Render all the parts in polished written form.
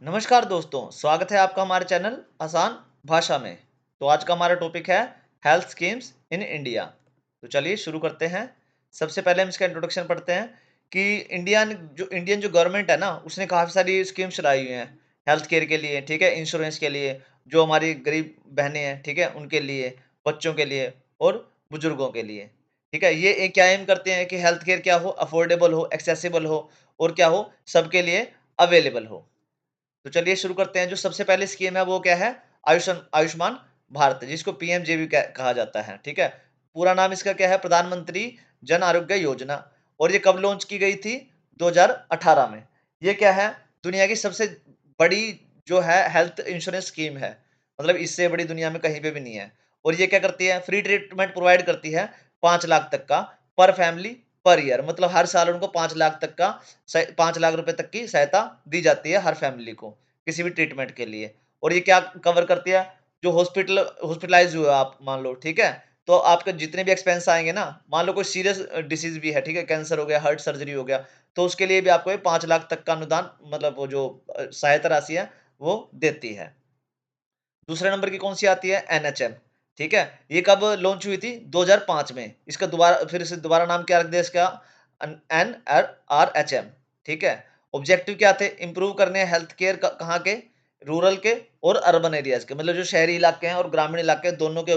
नमस्कार दोस्तों, स्वागत है आपका हमारे चैनल आसान भाषा में। तो आज का हमारा टॉपिक है हेल्थ स्कीम्स इन इंडिया। तो चलिए शुरू करते हैं। सबसे पहले हम इसका इंट्रोडक्शन पढ़ते हैं कि इंडियन जो गवर्नमेंट है ना, उसने काफ़ी सारी स्कीम्स चलाई हुई हैं हेल्थ केयर के लिए, ठीक है? इंश्योरेंस के लिए, जो हमारी गरीब बहनें हैं, ठीक है? उनके लिए, बच्चों के लिए और बुजुर्गों के लिए, ठीक है? ये क्या एम करते हैं कि हेल्थ केयर क्या हो, अफोर्डेबल हो, एक्सेसिबल हो और क्या हो, सबके लिए अवेलेबल हो। तो चलिए शुरू करते हैं। जो सबसे पहली स्कीम है वो क्या है? आयुष्मान भारत, जिसको पीएमजेबी कहा जाता है, ठीक है? पूरा नाम इसका क्या है? प्रधानमंत्री जन आरोग्य योजना। और ये कब लॉन्च की गई थी? 2018 में। ये क्या है? दुनिया की सबसे बड़ी जो है हेल्थ इंश्योरेंस स्कीम है। मतलब इससे बड़ी दुनिया में कहीं पे भी नहीं है। और ये क्या करती है? फ्री ट्रीटमेंट प्रोवाइड करती है 5 लाख तक का पर फैमिली पर ईयर। मतलब हर साल उनको 5 लाख तक का 5 लाख रुपए तक की सहायता दी जाती है हर फैमिली को, किसी भी ट्रीटमेंट के लिए। और ये क्या कवर करती है? जो हॉस्पिटलाइज़ हुए आप मान लो, ठीक है? तो आपके जितने भी एक्सपेंस आएँगे ना, मान लो कोई सीरियस डिसीज़ भी है, ठीक है? कैंसर हो गया, हार्ट सर्जरी हो गया, तो उसके लिए भी आपको ये 5 लाख तक का अनुदान मतलब वो जो सहायता राशि है, वो देती है। दूसरे नंबर की कौन-सी आती है? एनएचएम, ठीक है? ये कब लॉन्च हुई थी? 2005 में। इसका दोबारा फिर से दोबारा नाम क्या रख दिया इसका? एनआरएचएम, ठीक है? ऑब्जेक्टिव क्या थे? इम्प्रूव करने हैं हेल्थ केयर कहाँ के? रूरल के और अर्बन एरियाज़ के। मतलब जो शहरी इलाके हैं और ग्रामीण इलाके हैं, दोनों के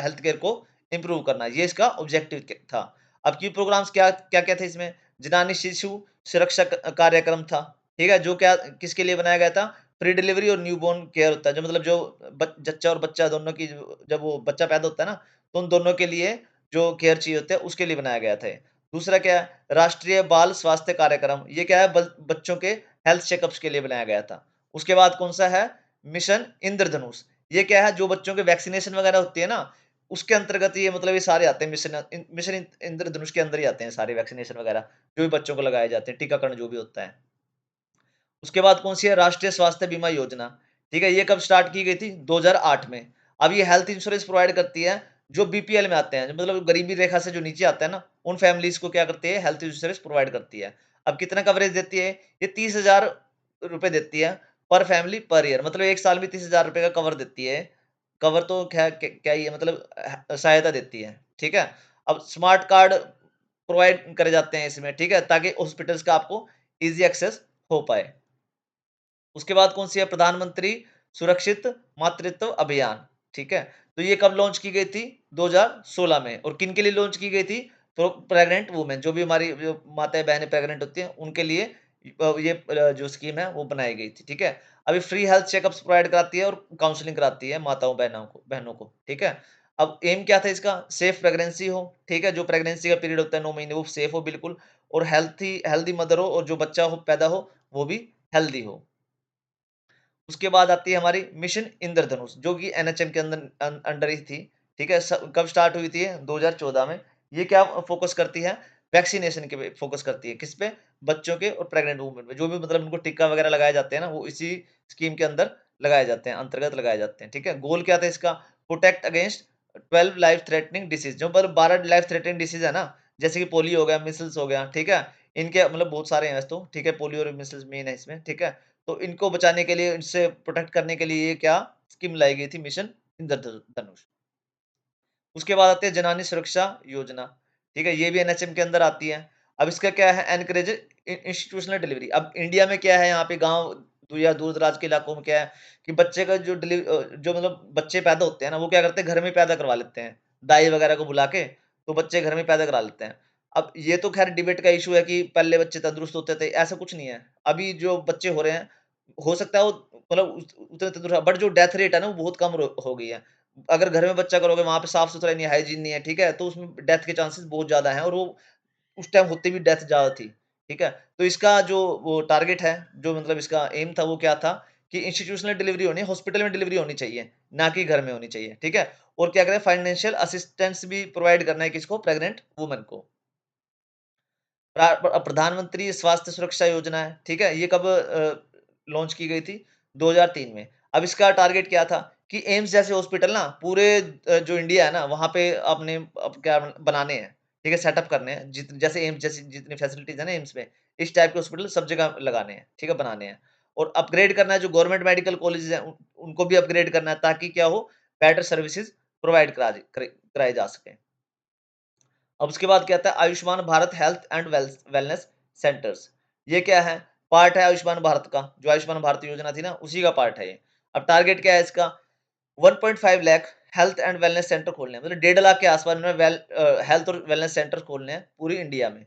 हेल्थ केयर को इम्प्रूव करना, ये इसका ऑब्जेक्टिव था। अब की प्रोग्राम्स क्या-क्या थे इसमें? जनानी शिशु सुरक्षा कार्यक्रम था, ठीक है? जो क्या किसके लिए बनाया गया था? प्री डिलीवरी और न्यूबॉर्न केयर होता है, जो मतलब जो जच्चा और बच्चा दोनों की जब वो बच्चा पैदा होता है ना, तो उन दोनों के लिए जो केयर चाहिए होते हैं, उसके लिए बनाया गया था ये। दूसरा क्या है? राष्ट्रीय बाल स्वास्थ्य कार्यक्रम, ये क्या है? बच्चों के हेल्थ चेकअप्स के लिए बनाया गया था। उसके बाद कौन-सा है? मिशन इंद्रधनुष, ये क्या है? जो बच्चों के वैक्सीनेशन वगैरह होती है ना, उसके अंतर्गत ये मतलब ये सारे आते हैं। मिशन इंद्रधनुष के अंदर ही आते हैं सारे वैक्सीनेशन वगैरह, जो भी बच्चों को लगाए जाते हैं, टीकाकरण जो भी होता है। उसके बाद कौन-सी है? राष्ट्रीय स्वास्थ्य बीमा योजना, ठीक है? ये कब स्टार्ट की गई थी? 2008 में। अब ये हेल्थ इंश्योरेंस प्रोवाइड करती है, जो बीपीएल में आते हैं, जो मतलब गरीबी रेखा से जो नीचे आते हैं ना, उन फैमिलीज़ को क्या करती है? हेल्थ इंश्योरेंस प्रोवाइड करती है। अब कितना कवरेज देती है? ये 30,000 रुपए देती है, पर फैमिली पर ईयर। मतलब 1 साल में 30,000 रुपए का कवर देती है। कवर तो क्या ही है, मतलब सहायता देती है, ठीक है? अब स्मार्ट कार्ड प्रोवाइड करे जाते हैं इसमें, ठीक है? ताकि हॉस्पिटल्स का आपको ईज़ी एक्सेस हो पाए। उसके बाद कौन-सी है? प्रधानमंत्री सुरक्षित मातृत्व अभियान, ठीक है? तो ये कब लॉन्च की गई थी? 2016 में। और किन के लिए लॉन्च की गई थी? तो प्रेग्नेंट वुमेन, जो भी हमारी जो माताएँ-बहनें प्रेग्नेंट होती हैं, उनके लिए ये जो स्कीम है वो बनाई गई थी, ठीक है? अभी फ्री हेल्थ चेकअप्स प्रोवाइड कराती है और काउंसलिंग कराती है माताओं बहनों को, ठीक है? अब एम क्या था इसका? सेफ प्रेगनेंसी हो, ठीक है? जो प्रेगनेंसी का पीरियड होता है 9 महीने, वो सेफ हो बिल्कुल, और हेल्दी मदर हो, और जो बच्चा हो पैदा हो, वो भी हेल्दी हो। उसके बाद आती है हमारी मिशन इंद्रधनुष, जो कि एनएचएम के अंडर ही थी, ठीक है? कब स्टार्ट हुई थी ये? 2014 में। ये क्या फोकस करती है? वैक्सीनेशन के पे फोकस करती है। किस पे? बच्चों के और प्रेग्नेंट वुमन पे। जो भी मतलब उनको टीका वगैरह लगाए जाते हैं ना, वो इसी स्कीम के अंदर लगाए जाते हैं, अंतर्गत लगाए जाते हैं, ठीक है? गोल क्या था इसका? Protect against 12 life threatening disease, जो मतलब 12 लाइफ थ्रेटनिंग डिसीज़ है ना, जैसे कि पोलियो हो गया, मीज़ल्स हो गया, ठीक है? इनके मतलब बहुत सारे हैं वैसे तो, ठीक है? पोलियो और मीज़ल्स मेन है इसमें, ठीक है? तो इनको बचाने के लिए, इनसे प्रोटेक्ट करने के लिए ये क्या स्कीम लाई गई थी? मिशन इंद्रधनुष। उसके बाद आती है जनानी सुरक्षा योजना, ठीक है? ये भी एनएचएम के अंदर आती है। अब इसका क्या है? Encourage institutional delivery. अब इंडिया में क्या है, यहाँ पे गाँव या दूर-दराज के इलाकों में क्या है कि बच्चे का जो मतलब बच्चे पैदा होते हैं ना, वो क्या करते हैं? घर में पैदा करवा लेते हैं, दाई वगैरह को बुला के, तो बच्चे घर में पैदा करा लेते हैं। अब ये तो ख़ैर डिबेट का इश्यू है कि पहले बच्चे तंदुरुस्त होते थे, ऐसा कुछ नहीं है। अभी जो बच्चे हो रहे हैं, हो सकता है वो मतलब उतने तंदुरुस्त, बट जो डेथ रेट है ना, वो बहुत कम हो गई है। अगर घर में बच्चा करोगे, वहाँ पे साफ-सुथरा नहीं है, हाइजीन नहीं है, ठीक है? तो उसमें डेथ के चांसेस बहुत ज़्यादा हैं, और वो उस टाइम होते भी डेथ ज़्यादा थी, ठीक है? तो इसका जो वो टारगेट है, जो मतलब इसका एम था, वो क्या था कि इंस्टीट्यूशनल डिलीवरी होनी है, हॉस्पिटल में डिलीवरी होनी चाहिए, ना कि घर में होनी चाहिए, ठीक है? और क्या करें? फाइनेंशियल असिस्टेंस भी प्रोवाइड करना है किसको? प्रेग्नेंट वुमन को। प्रधानमंत्री स्वास्थ्य सुरक्षा योजना है, ठीक है? ये कब लॉन्च की गई थी? 2003 में। अब इसका टारगेट क्या था कि एम्स जैसे हॉस्पिटल ना पूरे जो इंडिया है ना, वहाँ पे आपने अब क्या बनाने हैं, ठीक है? सेटअप करने हैं। जैसे एम्स जैसी जितनी फैसिलिटीज़ है ना एम्स में, इस टाइप के हॉस्पिटल सब जगह लगाने हैं, ठीक है? बनाने हैं। और अपग्रेड करना है जो गवर्नमेंट मेडिकल कॉलेजेस हैं उनको भी अपग्रेड करना है ताकि क्या हो बेटर सर्विसेज प्रोवाइड कराई जा सके। अब उसके बाद क्या आता है Ayushman Bharat health and wellness centres. ये क्या है? पार्ट है आयुष्मान भारत का, जो आयुष्मान भारत योजना थी ना उसी का पार्ट है ये। अब टारगेट क्या है इसका? 1.5 lakh health and wellness centre खोलने हैं, मतलब 1.5 लाख के आसपास में हेल्थ और वेलनेस सेंटर खोलने हैं पूरी इंडिया में।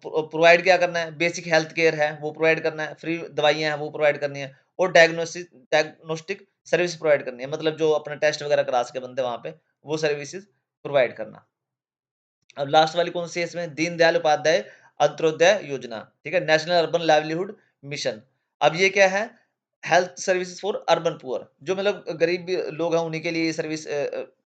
प्रोवाइड क्या करना है? बेसिक हेल्थ केयर है वो प्रोवाइड करना है, फ्री दवाइयाँ हैं वो प्रोवाइड करनी है और डायग्नोस्टिक सर्विस प्रोवाइड करनी है, मतलब जो अपना टेस्ट वगैरह करा सके बंदे वहाँ पे, वो सर्विसेज प्रोवाइड करना। अब लास्ट वाली कौन सी है इसमें? दीनदयाल उपाध्याय अंत्योदय योजना, ठीक है, नेशनल अर्बन लाइवलीहुड मिशन। अब ये क्या है? Health services for urban poor, जो मतलब गरीब भी लोग हैं उन्हीं के लिए ये सर्विस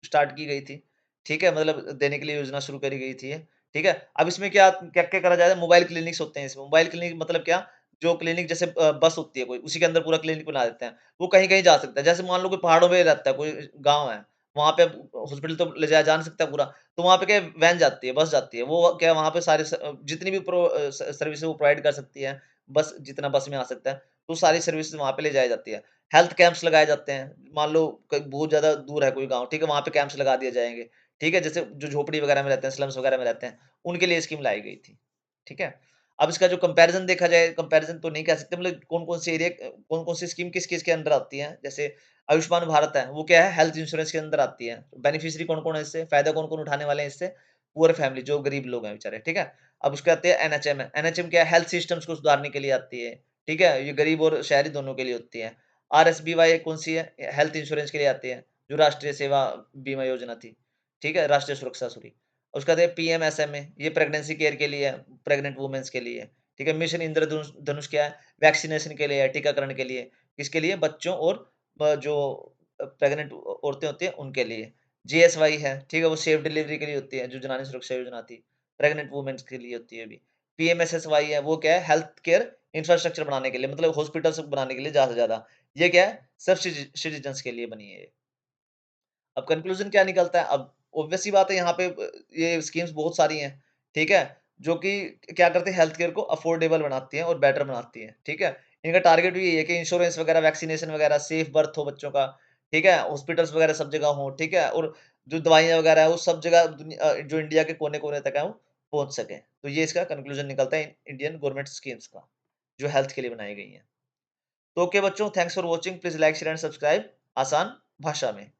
स्टार्ट की गई थी, ठीक है, मतलब देने के लिए योजना शुरू करी गई थी ये, ठीक है। अब इसमें क्या क्या क्या करा जाता है? मोबाइल क्लिनिक्स होते हैं इसमें। मोबाइल क्लिनिक मतलब क्या? जो क्लिनिक जैसे बस होती है कोई, उसी के अंदर पूरा क्लिनिक बना देते हैं, वो कहीं कहीं जा सकता है। जैसे मान लो कोई पहाड़ों में रहता है, कोई गाँव है, वहाँ पे हॉस्पिटल तो ले जाया जा नहीं सकता पूरा, तो वहाँ पे क्या है वैन जाती है, बस जाती है। वो क्या है वहाँ पे सारे जितनी भी सर्विस वो प्रोवाइड कर सकती है, बस जितना बस में आ सकता है, तो सारी सर्विसेज़ वहाँ पे ले जाई जाती है। हेल्थ कैंप्स लगाए जाते हैं। मान लो कहीं बहुत ज़्यादा दूर है कोई गाँव, ठीक है? वहाँ पे कैंप्स लगा दिए जाएँगे, ठीक है? जैसे जो झोपड़ी वगैरह में रहते हैं, स्लम्स वगैरह में रहते हैं, उनके लिए स्कीम लाई गई थी, ठीक है? अब इसका जो कंपैरिज़न देखा जाए, कंपैरिज़न तो नहीं कह सकते, मतलब कौन-कौन से एरिया कौन-कौन सी स्कीम किस-किस के अंदर आती है। जैसे आयुष्मान भारत है, वो क्या है? हेल्थ इंश्योरेंस के अंदर आती है। बेनिफिशियरी कौन-कौन है इससे? फ़ायदा कौन-कौन उठाने वाले हैं इससे? पुअर फैमिली, जो गरीब लोग हैं बेचारे, ठीक है? अब उसके आते हैं एनएचएम है। एनएचएम क्या है? हेल्थ सिस्टम्स को सुधारने के लिए आती है, ठीक है? ये गरीब और शहरी दोनों के लिए होती है। आरएसबीवाई कौन-सी है? हेल्थ इंश्योरेंस के लिए आती है, जो राष्ट्रीय सेवा बीमा योजना थी, ठीक है? राष्ट्रीय सुरक्षा सॉरी। उसके बाद है पीएमएसएमए, ये प्रेगनेंसी केयर के लिए है, प्रेग्नेंट वुमेन्स के लिए, ठीक है? मिशन इंद्रधनुष धनुष क्या है? वैक्सीनेशन के लिए है, टीकाकरण के लिए। किसके लिए? बच्चों और जो प्रेग्नेंट औरतें होती हैं उनके लिए। जीएसवाई है, ठीक है? वो सेफ डिलीवरी के लिए होती है, जो जनानी सुरक्षा योजना थी, प्रेग्नेंट वुमेन्स के लिए होती है अभी। पीएमएसएसवाई है, वो क्या है? हेल्थ केयर इंफ्रास्ट्रक्चर बनाने के लिए, मतलब हॉस्पिटल्स बनाने के लिए ज़्यादा से ज़्यादा। ये क्या है? सब सिटीज़न्स के लिए बनी है ये। अब कंक्लूज़न क्या निकलता है? अब ऑब्वियस सी बात है यहाँ पे ये स्कीम्स बहुत सारी हैं, ठीक है? जो कि क्या करते हैं हेल्थ केयर को अफोर्डेबल बनाती हैं और बेटर बनाती हैं, ठीक है? इनका टारगेट भी यही है कि इंश्योरेंस वगैरह, वैक्सीनेशन वगैरह, सेफ बर्थ हो बच्चों का, ठीक है? हॉस्पिटल्स वगैरह सब जगह हों, ठीक है? और जो दवाइयाँ वगैरह है वो सब जगह जो इंडिया के कोने-कोने तक है वो पहुँच सकें। तो ये इसका कंक्लूज़न निकलता है इंडियन गवर्नमेंट स्कीम्स का, जो हेल्थ के लिए बनाई गई हैं। तो ओके बच्चों, thanks for watching, please like, share and subscribe आसान भाषा में।